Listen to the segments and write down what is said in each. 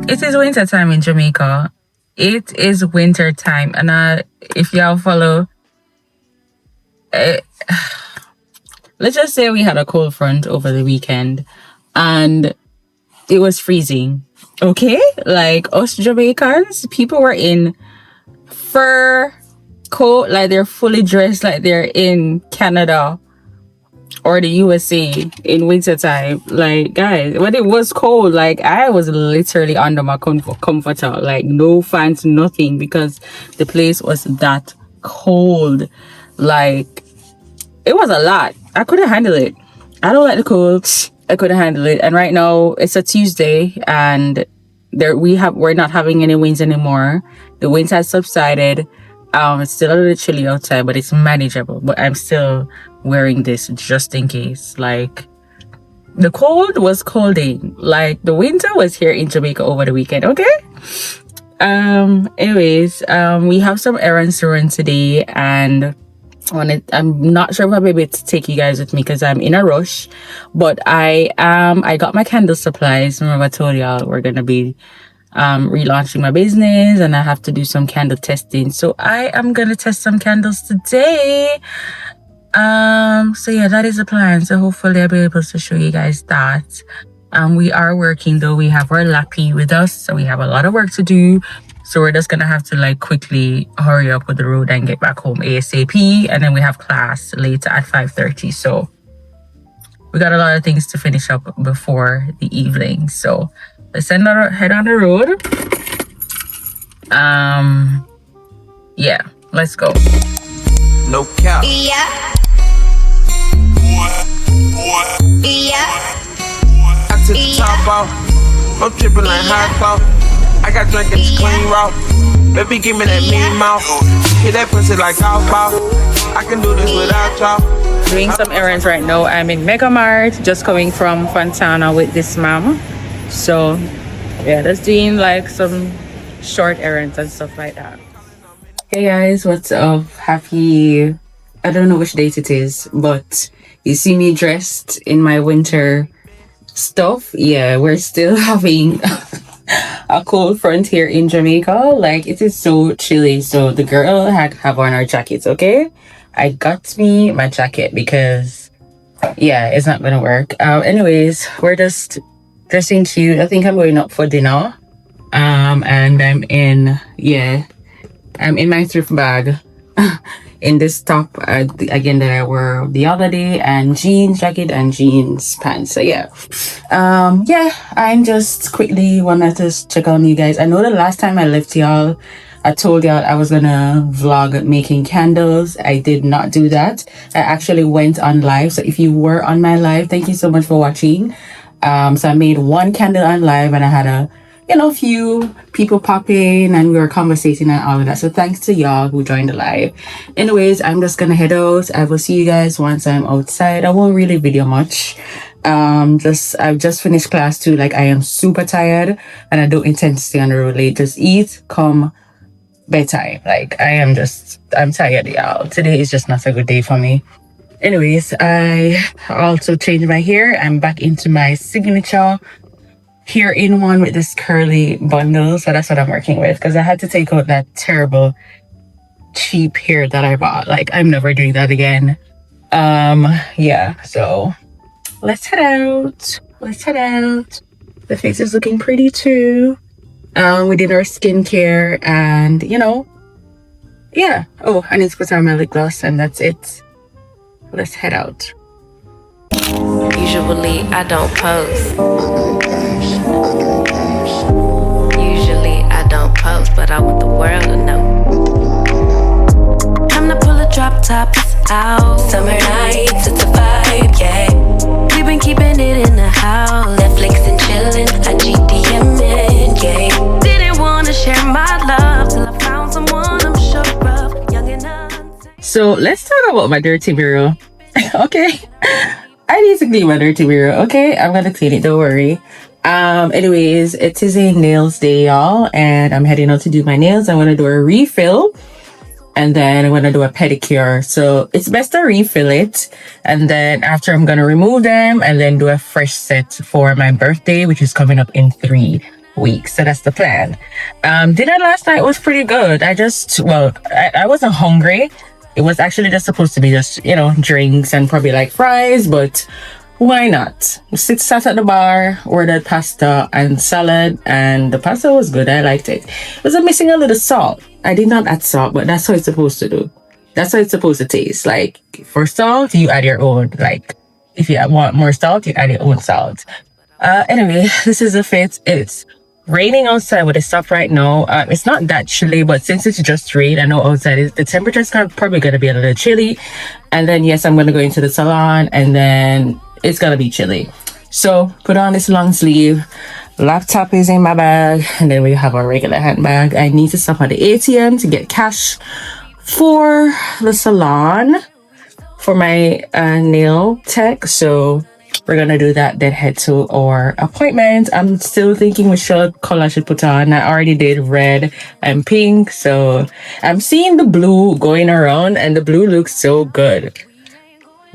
It is winter time in Jamaica. It is winter time, and if y'all follow, uh, let's just say we had a cold front over the weekend, and it was freezing. Okay, like us Jamaicans, people were in fur coat, like they're fully dressed, like they're in Canada or the USA in winter time. Like, guys, when it was cold, like I was literally under my comforter, like no fans, nothing, because the place was that cold. Like, it was a lot. I couldn't handle it. I don't like the cold. I couldn't handle it. And right now it's a Tuesday, and we're not having any winds anymore. The winds has subsided. It's still a little chilly outside, but it's manageable. But I'm still wearing this just in case. Like, the cold was colding. Like, the winter was here in Jamaica over the weekend. Okay. Anyways, we have some errands to run today, and I'm not sure if I'll be able to take you guys with me because I'm in a rush. But I got my candle supplies. Remember I told y'all we're gonna be relaunching my business, and I have to do some candle testing. So I am gonna test some candles today. So yeah, that is the plan. So hopefully I'll be able to show you guys that. We are working though. We have our lappy with us, so we have a lot of work to do. So we're just gonna have to like quickly hurry up with the road and get back home ASAP. And then we have class later at 5:30. So we got a lot of things to finish up before the evening. So let's head on the road. Yeah, let's go. No cap. Yeah. Yeah. I took the top off. I'm tripping like hot sauce. I got drink in this clean raw. Baby, give me that mean mouth. Hit that pussy like golf ball. I can do this without y'all. Doing some errands right now. I'm in Mega Mart, just coming from Fontana with this mom. So yeah, just doing like some short errands and stuff like that. Hey guys, what's up? I don't know which date it is, but you see me dressed in my winter stuff. Yeah, we're still having a cold front here in Jamaica. Like, it is so chilly. So the girl have on our jackets, okay? I got me my jacket because yeah, it's not gonna work. Anyways, we're just dressing cute. I think I'm going up for dinner. And I'm in my thrift bag in this top again that I wore the other day, and jeans jacket and jeans pants. So yeah, I'm just quickly wanted to check on you guys. I know the last time I left y'all, I told y'all I was gonna vlog making candles. I did not do that. I actually went on live. So if you were on my live, thank you so much for watching. So I made one candle on live, and I had a few people pop in, and we were conversating and all of that. So thanks to y'all who joined the live. Anyways, I'm just gonna head out. I will see you guys once I'm outside. I won't really video much. I've just finished class too. Like, I am super tired, and I don't intend to stay on the road late. Just eat, come bedtime. Like, I'm tired, y'all. Today is just not a good day for me. Anyways, I also changed my hair. I'm back into my signature hair in one with this curly bundle. So that's what I'm working with, because I had to take out that terrible cheap hair that I bought. Like, I'm never doing that again. Yeah, so let's head out. The face is looking pretty too. We did our skincare, and yeah. Oh, I need to put on my lip gloss, and that's it. Let's head out. Usually I don't post. But I want the world to know. Time to pull a drop top, it's out. Summer nights, it's a vibe, yeah. We've been keeping it in the house. Netflix and chillin', I GDM'in', yeah. Didn't wanna share my love till I found someone I'm sure of. Young and unsexy. So let's talk about my dirty mirror. Okay. I need to clean my dirty mirror, okay? I'm gonna clean it, don't worry. Anyways, it is a nails day, y'all, and I'm heading out to do my nails. I want to do a refill, and then I'm going to do a pedicure. So it's best to refill it, and then after I'm going to remove them and then do a fresh set for my birthday, which is coming up in 3 week. So that's the plan. Dinner last night was pretty good. I wasn't hungry. It was actually just supposed to be just, drinks and probably like fries, but why not? Sat at the bar, ordered pasta and salad, and the pasta was good. I liked it. It was missing a little salt. I did not add salt, but that's how it's supposed to do. That's how it's supposed to taste. Like, for salt, you add your own. Like, if you want more salt, you add your own salt. Anyway, this is a fit. It's raining outside with the stuff right now. It's not that chilly, but since it's just rain, I know outside the temperature is probably going to be a little chilly. And then, yes, I'm going to go into the salon, and then it's going to be chilly. So, put on this long sleeve. Laptop is in my bag, and then we have a regular handbag. I need to stop at the ATM to get cash for the salon for my nail tech. So we're gonna do that, then head to our appointment. I'm still thinking which color I should put on. I already did red and pink, so I'm seeing the blue going around, and the blue looks so good.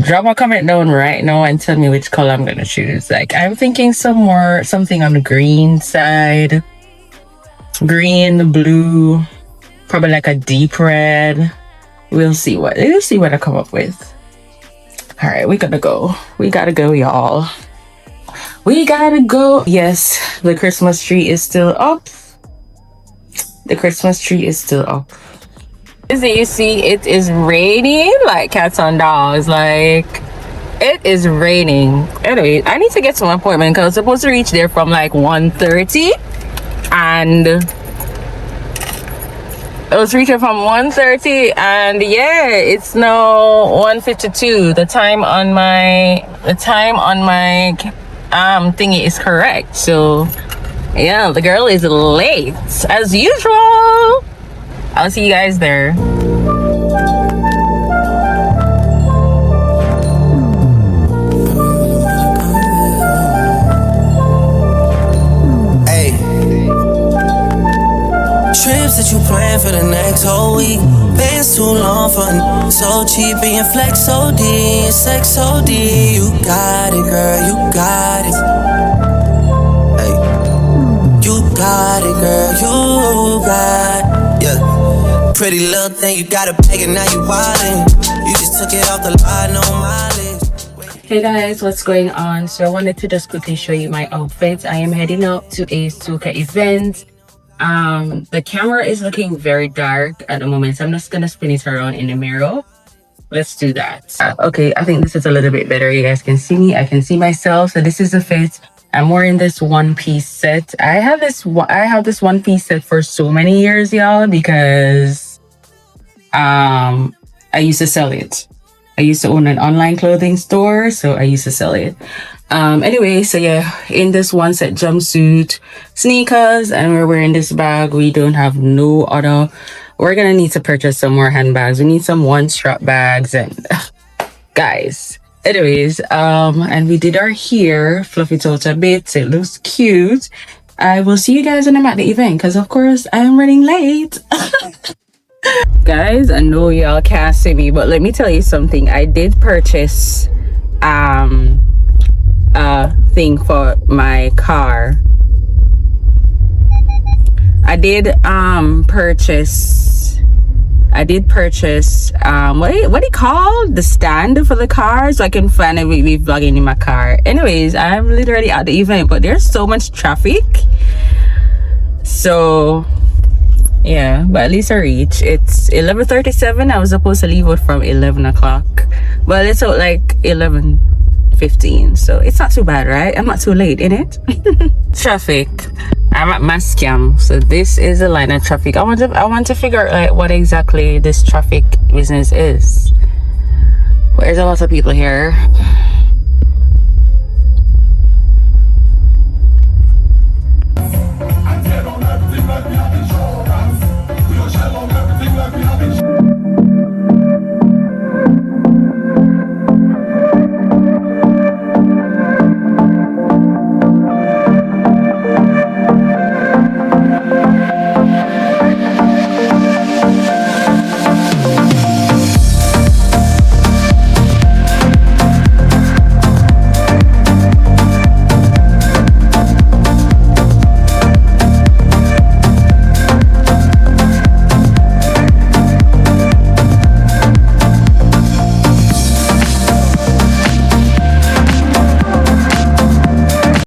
Drop a comment down right now and tell me which color I'm gonna choose. Like, I'm thinking something on the green side, green, blue, probably like a deep red. We'll see what I come up with. All right, we gotta go, y'all. We gotta go. Yes, the Christmas tree is still up. As you see, it is raining like cats on dogs. Like, it is raining. Anyway, I need to get to my appointment because I was supposed to reach there from like 1:30, and I was reaching from 1:30, and yeah, it's now 1:52. The time on my thingy is correct. So yeah, the girl is late as usual. I'll see you guys there. Trips that you plan for the next whole week. Been too long for so cheap, being flex so D, sex so D. You got it, girl, you got it. Hey, you got it, girl, you got it. Yeah. Pretty little thing, you got a bag and now you wildin'. You just took it off the line, no mileage. Hey guys, what's going on? So I wanted to just quickly show you my outfit. I am heading out to a soca event. The camera is looking very dark at the moment, so I'm just gonna spin it around in the mirror. Let's do that. Okay, I think this is a little bit better. You guys can see me, I can see myself. So this is the fit. I'm wearing this one-piece set. I have this one-piece set for so many years, y'all, because I used to sell it. I used to own an online clothing store, so I used to sell it. Anyway, so yeah, in this one set jumpsuit, sneakers, and we're wearing this bag. We don't have no other. We're gonna need to purchase some more handbags. We need some one-strap bags, and guys. Anyways, and we did our hair, fluff it out a bit, so it looks cute. I will see you guys when I'm at the event, because of course I am running late. Guys, I know y'all can't see me, but let me tell you something. I did purchase a thing for my car. I did purchase what do you call the stand for the car, so I can finally be vlogging in my car. Anyways, I'm literally at the event, but there's so much traffic, so yeah, but at least I reach. It's 11:37. I was supposed to leave out from 11 o'clock, but it's out like 11:15, so it's not too bad, right? I'm not too late in it. Traffic. I'm at Mascam, so this is a line of traffic. I want to figure out like what exactly this traffic business is. But there's a lot of people here.